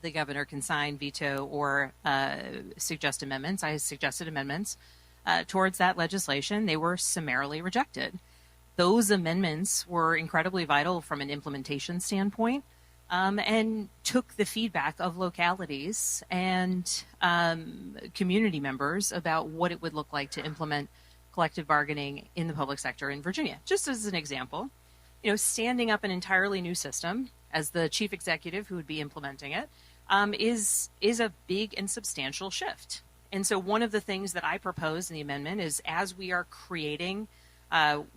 the governor can sign, veto, or suggest amendments. I suggested amendments towards that legislation. They were summarily rejected. Those amendments were incredibly vital from an implementation standpoint, and took the feedback of localities and community members about what it would look like to implement collective bargaining in the public sector in Virginia. Just as an example, standing up an entirely new system as the chief executive who would be implementing it is a big and substantial shift. And so one of the things that I propose in the amendment is, as we are creating,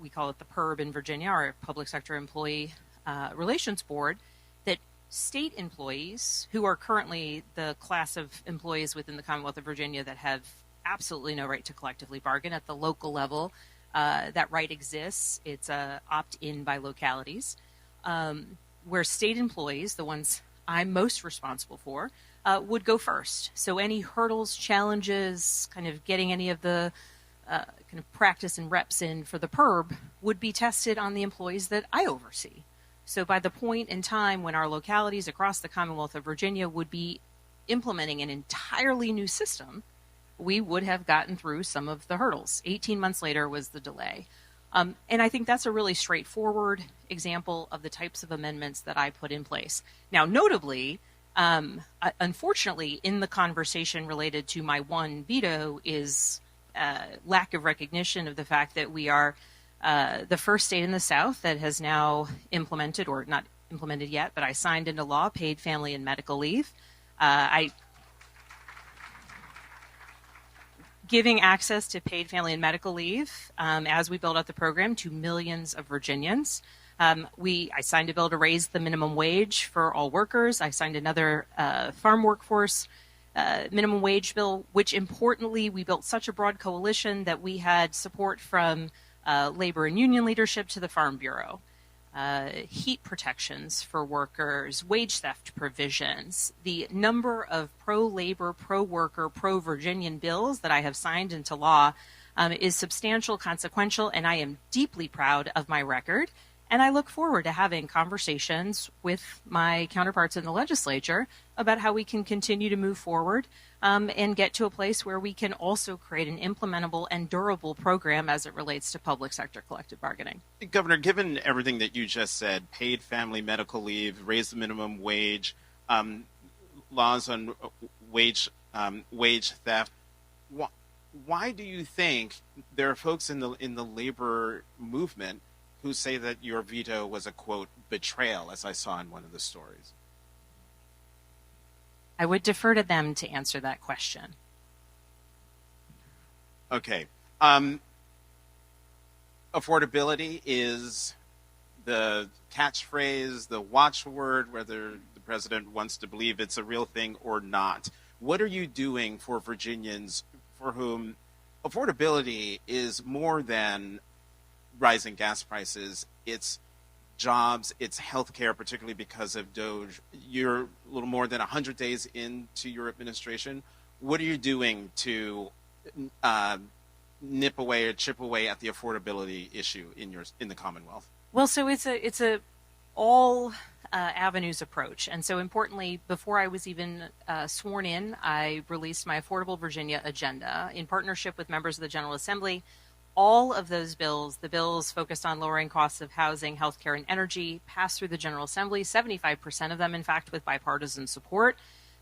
we call it the PERB in Virginia, our Public Sector Employee Relations Board, that state employees who are currently the class of employees within the Commonwealth of Virginia that have absolutely no right to collectively bargain at the local level, that right exists. It's opt-in by localities, where state employees, the ones I'm most responsible for, would go first. So any hurdles, challenges, kind of getting any of the kind of practice and reps in for the PERB would be tested on the employees that I oversee. So by the point in time when our localities across the Commonwealth of Virginia would be implementing an entirely new system, we would have gotten through some of the hurdles. 18 months later was the delay. And I think that's a really straightforward example of the types of amendments that I put in place. Now, notably, unfortunately, in the conversation related to my one veto is lack of recognition of the fact that we are the first state in the South that has now implemented, or not implemented yet, but I signed into law, paid family and medical leave. Giving access to paid family and medical leave as we build out the program to millions of Virginians. I signed a bill to raise the minimum wage for all workers. I signed another farm workforce minimum wage bill, which importantly, we built such a broad coalition that we had support from labor and union leadership to the Farm Bureau. Heat protections for workers, wage theft provisions, the number of pro-labor, pro-worker, pro-Virginian bills that I have signed into law is substantial, consequential, and I am deeply proud of my record. And I look forward to having conversations with my counterparts in the legislature about how we can continue to move forward and get to a place where we can also create an implementable and durable program as it relates to public sector collective bargaining. Governor, given everything that you just said, paid family medical leave, raise the minimum wage, laws on wage theft, why do you think there are folks in the labor movement who say that your veto was a, quote, betrayal, as I saw in one of the stories? I would defer to them to answer that question. Okay. Affordability is the catchphrase, the watchword, whether the president wants to believe it's a real thing or not. What are you doing for Virginians for whom affordability is more than rising gas prices? It's jobs, it's healthcare, particularly because of DOGE. You're a little more than 100 days into your administration. What are you doing to nip away or chip away at the affordability issue in the Commonwealth? Well, so it's a all avenues approach. And so importantly, before I was even sworn in, I released my Affordable Virginia agenda in partnership with members of the General Assembly. All of those bills, the bills focused on lowering costs of housing, healthcare, and energy, passed through the General Assembly, 75% of them, in fact, with bipartisan support.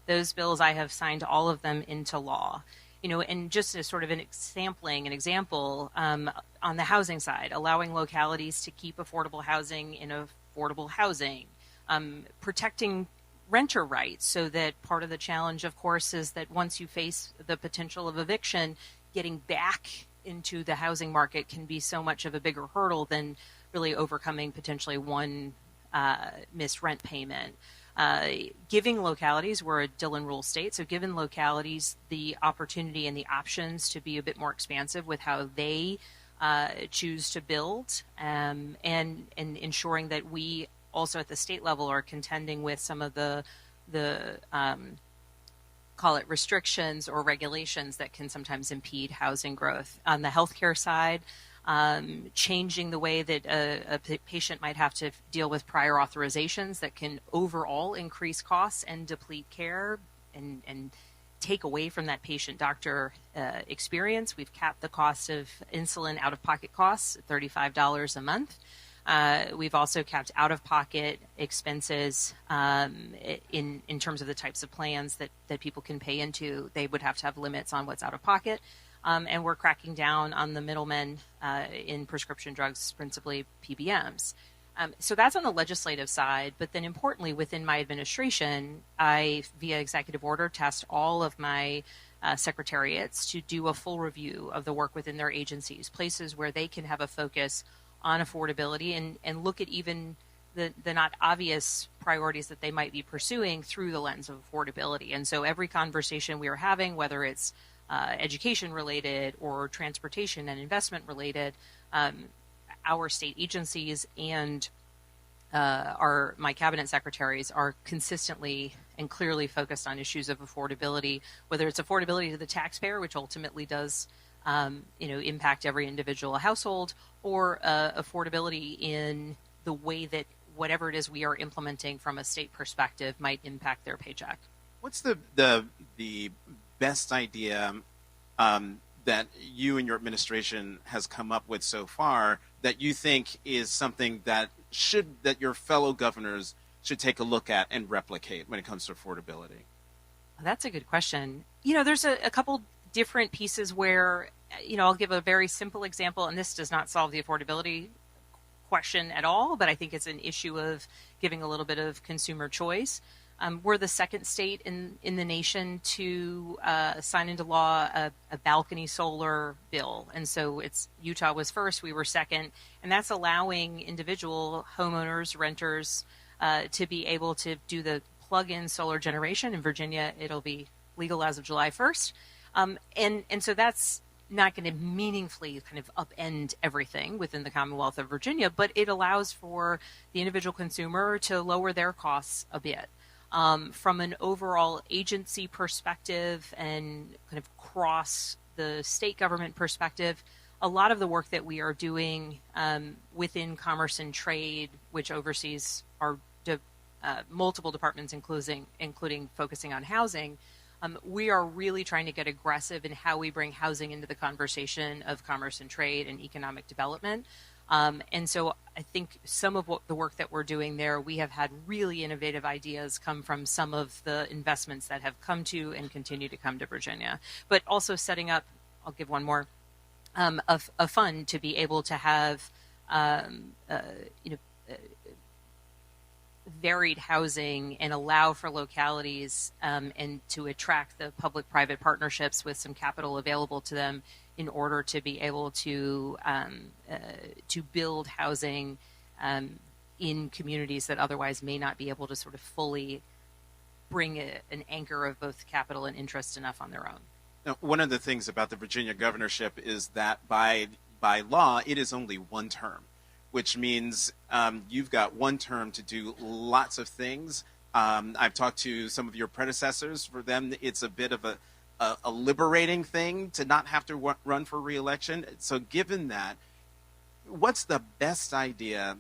Those bills, I have signed all of them into law. And just as sort of an example, on the housing side, allowing localities to keep affordable housing in affordable housing, protecting renter rights, so that part of the challenge, of course, is that once you face the potential of eviction, getting back into the housing market can be so much of a bigger hurdle than really overcoming potentially one missed rent payment. Giving localities, we're a Dillon Rule state, so giving localities the opportunity and the options to be a bit more expansive with how they choose to build, and ensuring that we also at the state level are contending with some of the call it restrictions or regulations that can sometimes impede housing growth. On the healthcare side, changing the way that a patient might have to deal with prior authorizations that can overall increase costs and deplete care and take away from that patient-doctor experience. We've capped the cost of insulin out-of-pocket costs at $35 a month. We've also capped out-of-pocket expenses in terms of the types of plans that people can pay into. They would have to have limits on what's out-of-pocket. And we're cracking down on the middlemen in prescription drugs, principally PBMs. So that's on the legislative side. But then importantly, within my administration, I, via executive order, tasked all of my secretariats to do a full review of the work within their agencies, places where they can have a focus on affordability and look at even the not obvious priorities that they might be pursuing through the lens of affordability. And so every conversation we are having, whether it's education related or transportation and investment related, our state agencies and my cabinet secretaries are consistently and clearly focused on issues of affordability, whether it's affordability to the taxpayer, which ultimately does impact every individual household, or affordability in the way that whatever it is we are implementing from a state perspective might impact their paycheck. What's the best idea that you and your administration has come up with so far that you think is something that your fellow governors should take a look at and replicate when it comes to affordability? That's a good question. There's a couple different pieces where, I'll give a very simple example, and this does not solve the affordability question at all, but I think it's an issue of giving a little bit of consumer choice. We're the second state in the nation to sign into law a balcony solar bill. And so Utah was first, we were second, and that's allowing individual homeowners, renters, to be able to do the plug-in solar generation. In Virginia, it'll be legal as of July 1st. And so that's not going to meaningfully kind of upend everything within the Commonwealth of Virginia, but it allows for the individual consumer to lower their costs a bit. From an overall agency perspective and kind of cross the state government perspective, a lot of the work that we are doing within Commerce and Trade, which oversees our multiple departments, including focusing on housing, we are really trying to get aggressive in how we bring housing into the conversation of commerce and trade and economic development. And so I think some of the work that we're doing there, we have had really innovative ideas come from some of the investments that have come to and continue to come to Virginia. But also setting up, I'll give one more, a fund to be able to have varied housing and allow for localities and to attract the public-private partnerships with some capital available to them in order to be able to build housing in communities that otherwise may not be able to sort of fully bring an anchor of both capital and interest enough on their own. Now, one of the things about the Virginia governorship is that by law, it is only one term, which means you've got one term to do lots of things. I've talked to some of your predecessors. For them, it's a bit of a liberating thing to not have to run for re-election. So given that, what's the best idea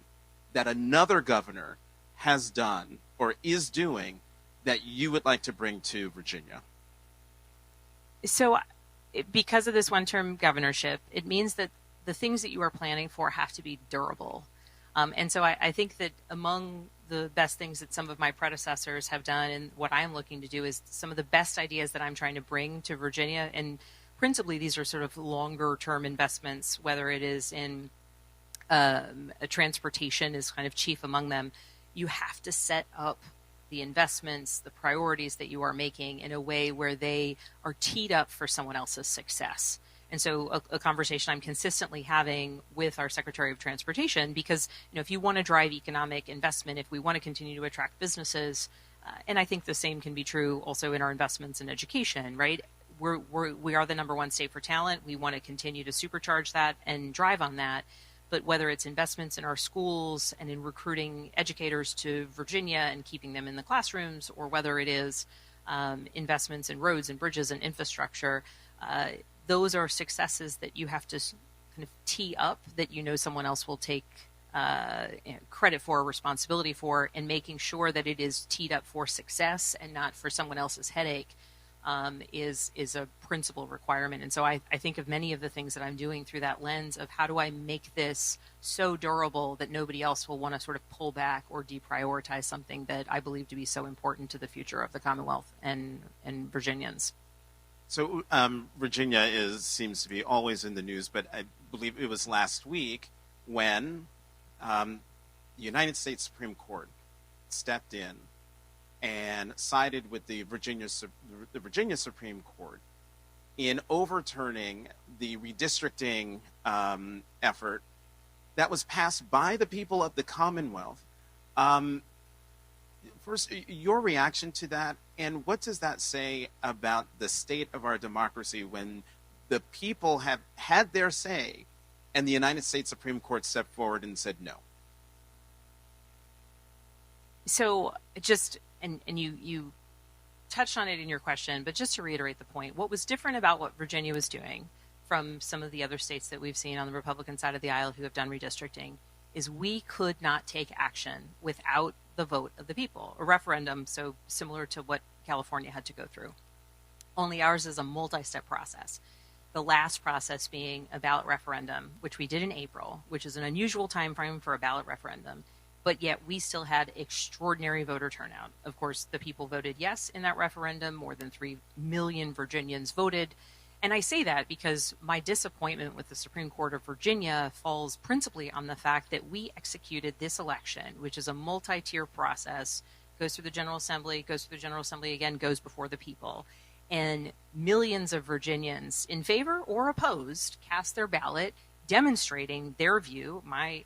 that another governor has done or is doing that you would like to bring to Virginia? So because of this one-term governorship, it means that the things that you are planning for have to be durable. And so I think that among the best things that some of my predecessors have done and what I'm looking to do is some of the best ideas that I'm trying to bring to Virginia. And principally, these are sort of longer term investments, whether it is in transportation is kind of chief among them. You have to set up the investments, the priorities that you are making in a way where they are teed up for someone else's success. And so a conversation I'm consistently having with our Secretary of Transportation, because if you want to drive economic investment, if we want to continue to attract businesses, and I think the same can be true also in our investments in education, right? We are the number one state for talent. We want to continue to supercharge that and drive on that. But whether it's investments in our schools and in recruiting educators to Virginia and keeping them in the classrooms, or whether it is investments in roads and bridges and infrastructure, those are successes that you have to kind of tee up that someone else will take credit for or responsibility for, and making sure that it is teed up for success and not for someone else's headache is a principal requirement. And so I think of many of the things that I'm doing through that lens of how do I make this so durable that nobody else will want to sort of pull back or deprioritize something that I believe to be so important to the future of the Commonwealth and Virginians. So Virginia seems to be always in the news, but I believe it was last week when the United States Supreme Court stepped in and sided with the Virginia Supreme Court in overturning the redistricting effort that was passed by the people of the Commonwealth. First, your reaction to that, and what does that say about the state of our democracy when the people have had their say and the United States Supreme Court stepped forward and said no? So just, and you touched on it in your question, but just to reiterate the point, what was different about what Virginia was doing from some of the other states that we've seen on the Republican side of the aisle who have done redistricting is we could not take action without the vote of the people, a referendum, so similar to what California had to go through. Only ours is a multi-step process. The last process being a ballot referendum, which we did in April, which is an unusual time frame for a ballot referendum, but yet we still had extraordinary voter turnout. Of course, the people voted yes in that referendum. More than 3 million Virginians voted. And I say that because my disappointment with the Supreme Court of Virginia falls principally on the fact that we executed this election, which is a multi-tier process, goes through the General Assembly, goes through the General Assembly again, goes before the people. And millions of Virginians in favor or opposed cast their ballot, demonstrating their view,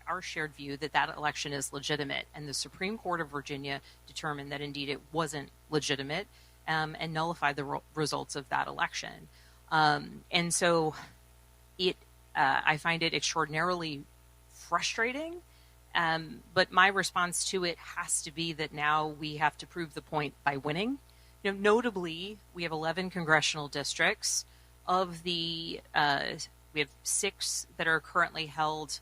our shared view, that that election is legitimate. And the Supreme Court of Virginia determined that indeed it wasn't legitimate and nullified the results of that election. And so I find it extraordinarily frustrating. But my response to it has to be that now we have to prove the point by winning. Notably, we have 11 congressional districts. Of the we have 6 that are currently held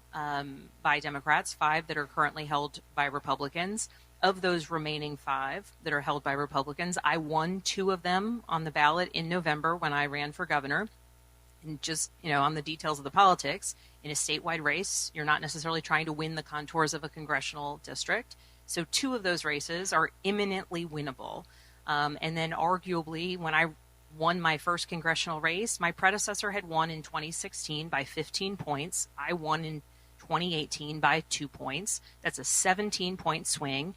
by Democrats, 5 that are currently held by Republicans. Of those remaining 5 that are held by Republicans, I won 2 of them on the ballot in November when I ran for governor. And just, on the details of the politics, in a statewide race, you're not necessarily trying to win the contours of a congressional district. So 2 of those races are imminently winnable. And then arguably, when I won my first congressional race, my predecessor had won in 2016 by 15 points. I won in 2018 by 2 points. That's a 17-point swing.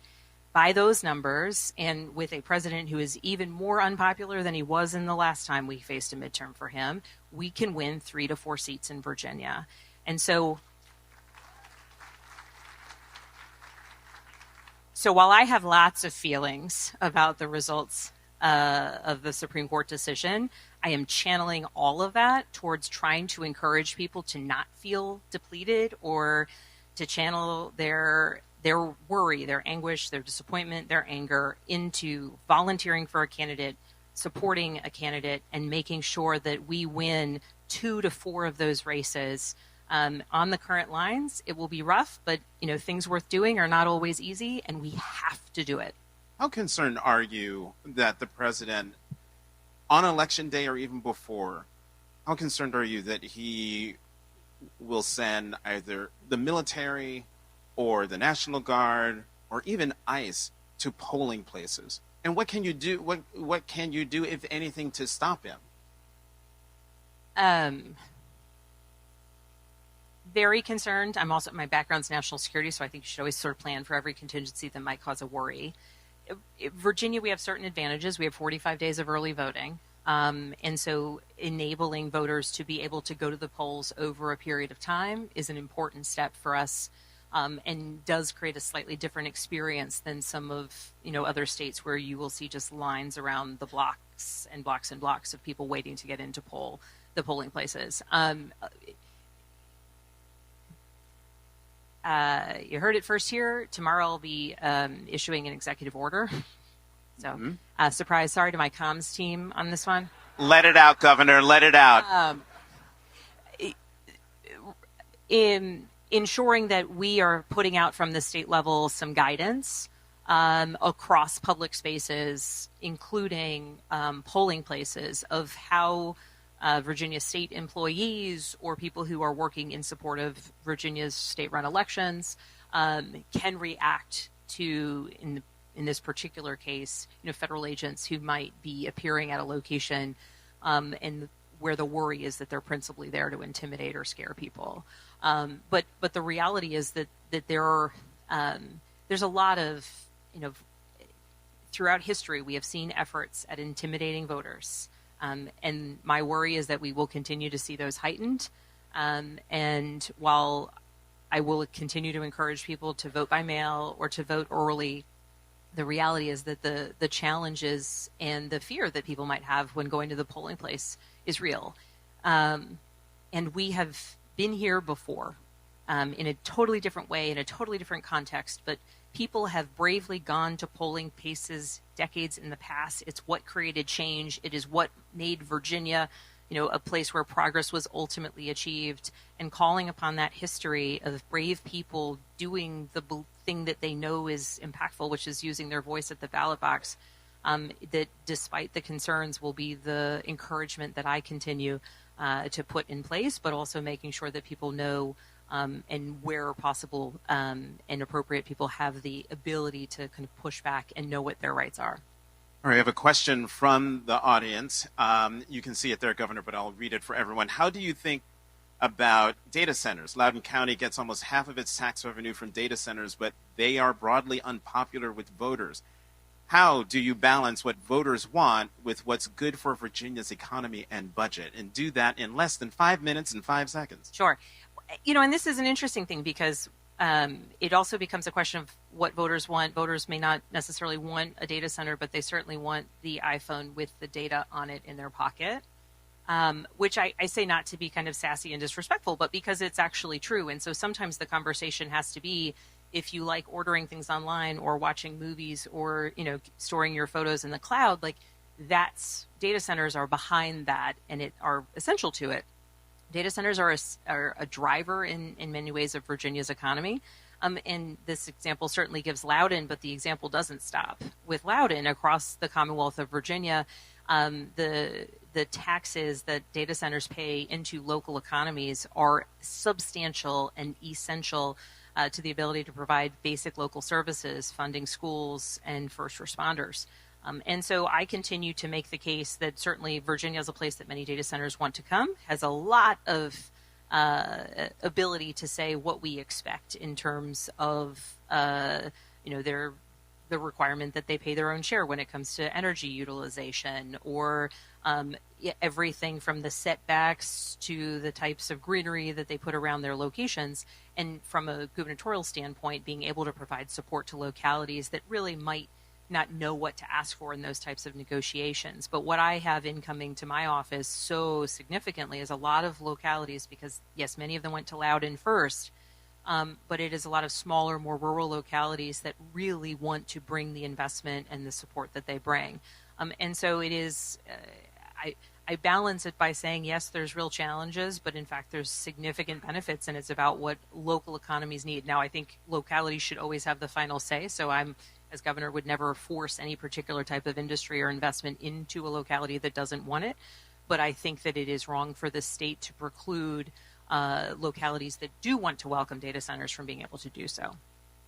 By those numbers, and with a president who is even more unpopular than he was in the last time we faced a midterm for him, we can win 3 to 4 seats in Virginia. And so while I have lots of feelings about the results of the Supreme Court decision, I am channeling all of that towards trying to encourage people to not feel depleted or to channel their worry, their anguish, their disappointment, their anger into volunteering for a candidate, supporting a candidate, and making sure that we win 2 to 4 of those races. On the current lines, it will be rough, but things worth doing are not always easy, and we have to do it. How concerned are you that the president, on election day or even before, how concerned are you that he will send either the military or the National Guard or even ICE to polling places? And what can you do? What can you do, if anything, to stop him? Very concerned. My background's national security, so I think you should always sort of plan for every contingency that might cause a worry. In Virginia, we have certain advantages. We have 45 days of early voting. And so enabling voters to be able to go to the polls over a period of time is an important step for us, and does create a slightly different experience than some of other states where you will see just lines around the blocks and blocks and blocks of people waiting to get into the polling places. You heard it first here. Tomorrow I'll be issuing an executive order. So, surprise, sorry to my comms team on this one. Let it out, Governor. Let it out. in ensuring that we are putting out from the state level some guidance across public spaces, including polling places, of how Virginia state employees or people who are working in support of Virginia's state-run elections can react to, in this particular case, federal agents who might be appearing at a location and where the worry is that they're principally there to intimidate or scare people. But the reality is that there's a lot of, throughout history, we have seen efforts at intimidating voters. And my worry is that we will continue to see those heightened. And while I will continue to encourage people to vote by mail or to vote early, the reality is that the challenges and the fear that people might have when going to the polling place is real. And we have been here before in a totally different way, in a totally different context, but people have bravely gone to polling places decades in the past. It's what created change. It is what made Virginia, a place where progress was ultimately achieved, and calling upon that history of brave people doing the thing that they know is impactful, which is using their voice at the ballot box, that despite the concerns will be the encouragement that I continue to put in place, but also making sure that people know and where possible and appropriate, people have the ability to kind of push back and know what their rights are. All right, I have a question from the audience. You can see it there, Governor, but I'll read it for everyone. How do you think about data centers? Loudoun County gets almost half of its tax revenue from data centers, but they are broadly unpopular with voters. How do you balance what voters want with what's good for Virginia's economy and budget, and do that in less than 5 minutes and 5 seconds? Sure. And this is an interesting thing because it also becomes a question of what voters want. Voters may not necessarily want a data center, but they certainly want the iPhone with the data on it in their pocket, which I say not to be kind of sassy and disrespectful, but because it's actually true. And so sometimes the conversation has to be, if you like ordering things online or watching movies or, storing your photos in the cloud, like data centers are behind that and are essential to it. Data centers are a driver in many ways of Virginia's economy. And this example certainly gives Loudoun, but the example doesn't stop with Loudoun. Across the Commonwealth of Virginia, the taxes that data centers pay into local economies are substantial and essential to the ability to provide basic local services, funding schools and first responders. And so I continue to make the case that certainly Virginia is a place that many data centers want to come, has a lot of ability to say what we expect in terms of, the requirement that they pay their own share when it comes to energy utilization, or everything from the setbacks to the types of greenery that they put around their locations. And from a gubernatorial standpoint, being able to provide support to localities that really might not know what to ask for in those types of negotiations. But what I have incoming to my office so significantly is a lot of localities, because yes, many of them went to Loudoun first, but it is a lot of smaller, more rural localities that really want to bring the investment and the support that they bring. And so it is, I balance it by saying, yes, there's real challenges, but in fact, there's significant benefits, and it's about what local economies need. Now, I think localities should always have the final say, so as governor, would never force any particular type of industry or investment into a locality that doesn't want it. But I think that it is wrong for the state to preclude localities that do want to welcome data centers from being able to do so.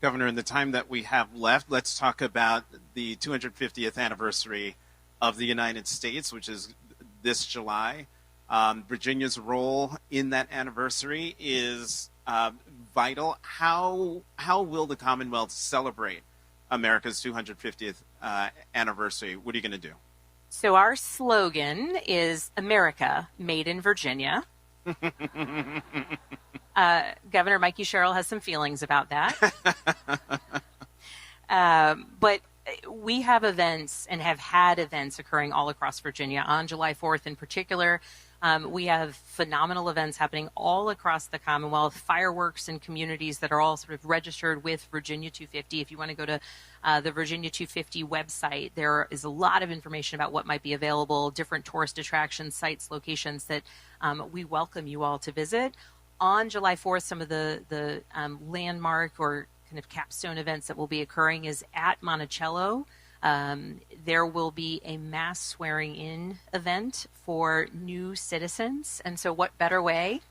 Governor, in the time that we have left, let's talk about the 250th anniversary of the United States, which is this July. Virginia's role in that anniversary is vital. How will the Commonwealth celebrate America's 250th anniversary? What are you going to do? So our slogan is America Made in Virginia. Governor Mikey Sherrill has some feelings about that. But we have events and have had events occurring all across Virginia. On July 4th in particular, we have phenomenal events happening all across the Commonwealth, fireworks in communities that are all sort of registered with Virginia 250. If you want to go to the Virginia 250 website, there is a lot of information about what might be available, different tourist attractions, sites, locations that we welcome you all to visit. On July 4th, some of the landmark or kind of capstone events that will be occurring is at Monticello. There will be a mass swearing in event for new citizens. And so what better way?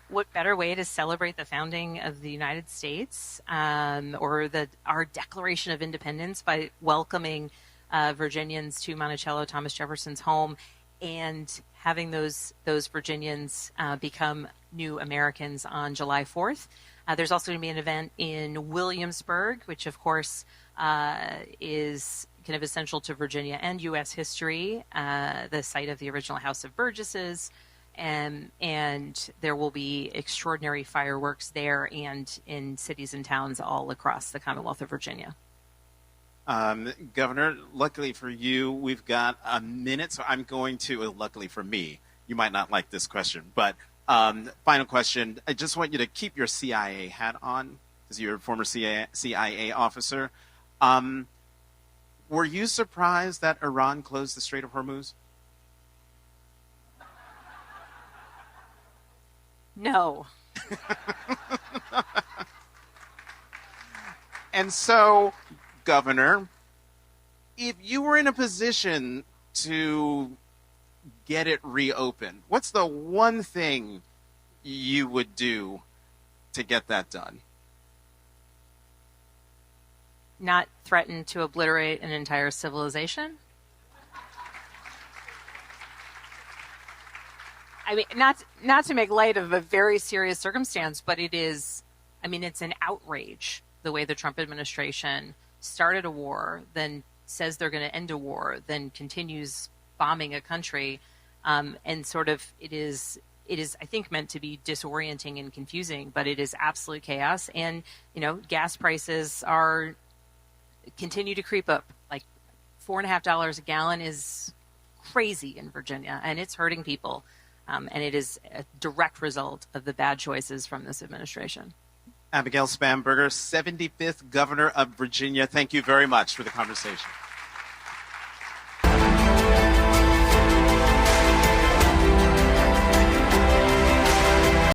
What better way to celebrate the founding of the United States or our Declaration of Independence by welcoming Virginians to Monticello, Thomas Jefferson's home, and having those Virginians become new Americans on July 4th. There's also going to be an event in Williamsburg, which, of course, is kind of essential to Virginia and U.S. history, the site of the original House of Burgesses. And there will be extraordinary fireworks there and in cities and towns all across the Commonwealth of Virginia. Governor, luckily for you, we've got a minute, so I'm going to, luckily for me, you might not like this question, but final question. I just want you to keep your CIA hat on, because you're a former CIA officer. Were you surprised that Iran closed the Strait of Hormuz? No. And so, Governor, if you were in a position to get it reopened, what's the one thing you would do to get that done? Not threaten to obliterate an entire civilization? I mean, not to make light of a very serious circumstance, but it is, I mean, it's an outrage the way the Trump administration started a war, then says they're going to end a war, then continues bombing a country, and sort of it is, I think, meant to be disorienting and confusing, but it is absolute chaos. And, gas prices continue to creep up. Like $4.50 a gallon is crazy in Virginia, and it's hurting people. And it is a direct result of the bad choices from this administration. Abigail Spanberger, 75th Governor of Virginia, thank you very much for the conversation.